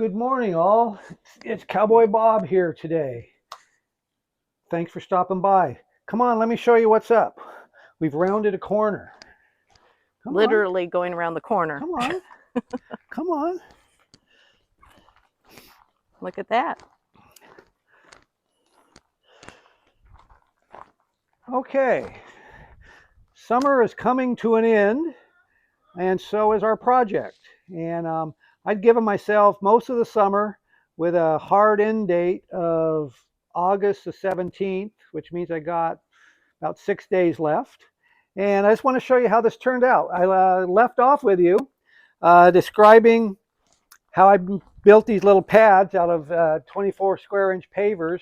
Good morning, all. It's Cowboy Bob here today. Thanks for stopping by. Come on, let me show you what's up. We've rounded a corner. Come on, Literally going around the corner. come on, come on. Look at that. Okay, summer is coming to an end, and so is our project. And I'd given myself most of the summer with a hard end date of August the 17th, which means I got about 6 days left. And I just want to show you how this turned out. I left off with you describing how I built these little pads out of 24 square inch pavers.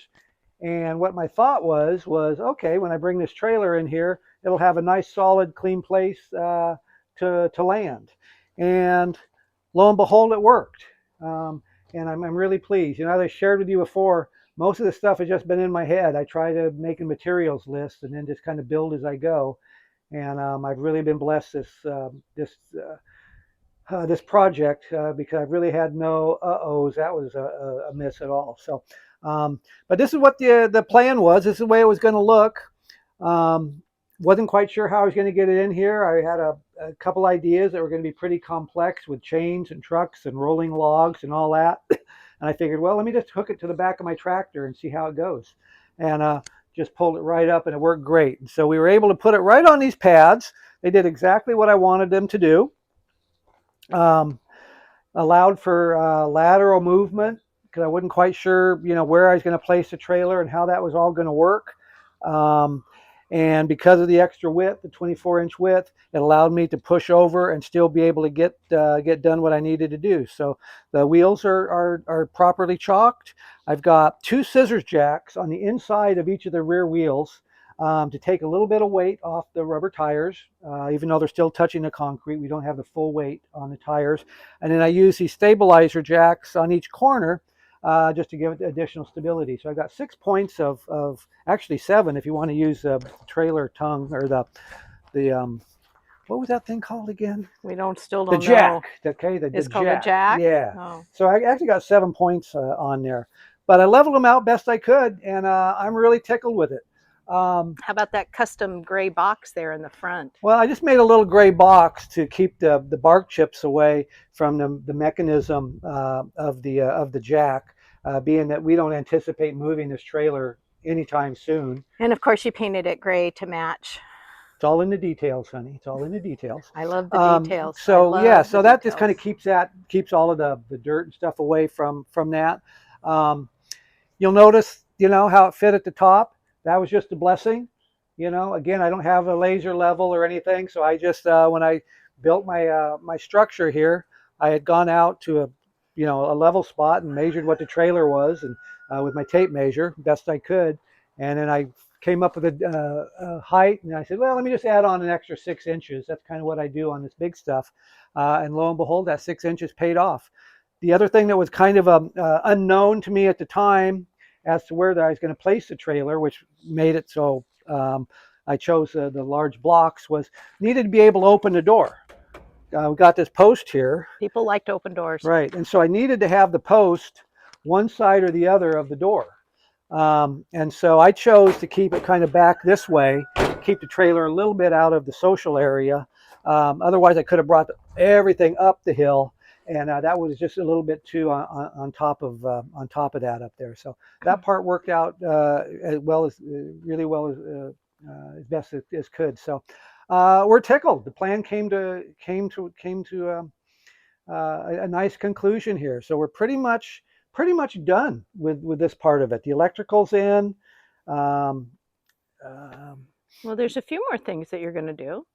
And what my thought was okay, when I bring this trailer in here, it'll have a nice, solid, clean place to land. And lo and behold, it worked. And I'm really pleased. As I shared with you before, most of the stuff has just been in my head. I try to make a materials list and then just kind of build as I go. And I've really been blessed this project because I've really had no uh-ohs. That was a miss at all. So, but this is what the plan was. This is the way it was going to look. Wasn't quite sure how I was going to get it in here. I had a couple ideas that were going to be pretty complex with chains and trucks and rolling logs and all that. And I figured, well, let me just hook it to the back of my tractor and see how it goes. And just pulled it right up and it worked great. And so we were able to put it right on these pads. They did exactly what I wanted them to do. Allowed for lateral movement because I wasn't quite sure, where I was going to place the trailer and how that was all going to work. And because of the extra width, the 24-inch width, it allowed me to push over and still be able to get done what I needed to do. So the wheels are properly chalked. I've got two scissors jacks on the inside of each of the rear wheels to take a little bit of weight off the rubber tires. Even though they're still touching the concrete, we don't have the full weight on the tires. And then I use these stabilizer jacks on each corner just to give it additional stability. So I've got 6 points of actually 7 if you want to use the trailer tongue or the what was that thing called again? We still The don't jack. know. Okay, the It's called a jack? Yeah. Oh. So I actually got 7 points on there, but I leveled them out best I could, and I'm really tickled with it. How about that custom gray box there in the front? Well, I just made a little gray box to keep the bark chips away from the mechanism of the jack, being that we don't anticipate moving this trailer anytime soon. And of course, you painted it gray to match. It's all in the details, honey. It's all in the details. I love the details. So yeah, so that just kind of keeps all of the dirt and stuff away from that. You'll notice, how it fit at the top. That was just a blessing. Again, I don't have a laser level or anything, so I just when I built my structure here, I had gone out to a level spot and measured what the trailer was, and with my tape measure best I could, and then I came up with a height, and I said, well, let me just add on an extra 6 inches. That's kind of what I do on this big stuff, and lo and behold, that 6 inches paid off. The other thing that was kind of unknown to me at the time as to where I was going to place the trailer, which made it so I chose the large blocks, was needed to be able to open the door. We got this post here. People like to open doors. Right, and so I needed to have the post one side or the other of the door. And so I chose to keep it kind of back this way, keep the trailer a little bit out of the social area. Otherwise, I could have brought everything up the hill, and that was just a little bit too on top of that up there. So that part worked out really well as best as could. So we're tickled. The plan came to a nice conclusion here. So we're pretty much done with this part of it. The electrical's in. Well, there's a few more things that you're going to do.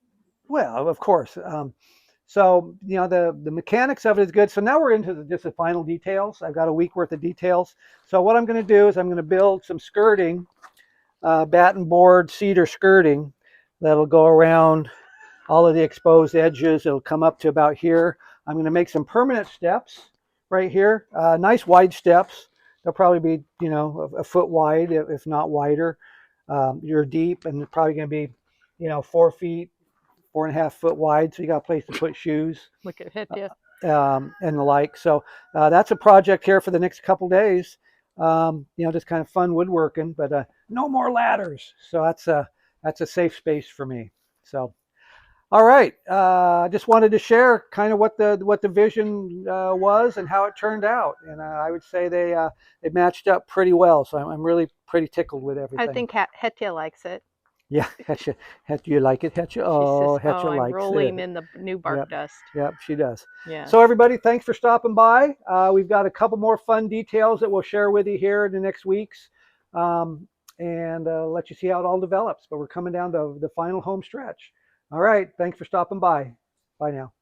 Well, of course. So the mechanics of it is good. So now we're into just the final details. I've got a week worth of details. So what I'm going to do is I'm going to build some skirting, batten board cedar skirting that'll go around all of the exposed edges. It'll come up to about here. I'm going to make some permanent steps right here, nice wide steps. They'll probably be a foot wide, if not wider. You're deep, and they're probably going to be 4 feet, 4.5 foot wide, so you got a place to put shoes. We could hit you. and the like. So that's a project here for the next couple days. Just kind of fun woodworking, but no more ladders. So that's a safe space for me. So. All right. I just wanted to share kind of what the vision was and how it turned out, and I would say they matched up pretty well. So I'm really pretty tickled with I everything. think Hetya likes it. Yeah, Hetcha, Hetcha, you like it, Hetcha? She says, Oh, "Oh, Hetcha I'm likes it. rolling in the new bark Yep, dust." yep, she does. Yes. So everybody, thanks for stopping by. We've got a couple more fun details that we'll share with you here in the next weeks, and let you see how it all develops. But we're coming down to the final home stretch. All right, thanks for stopping by. Bye now.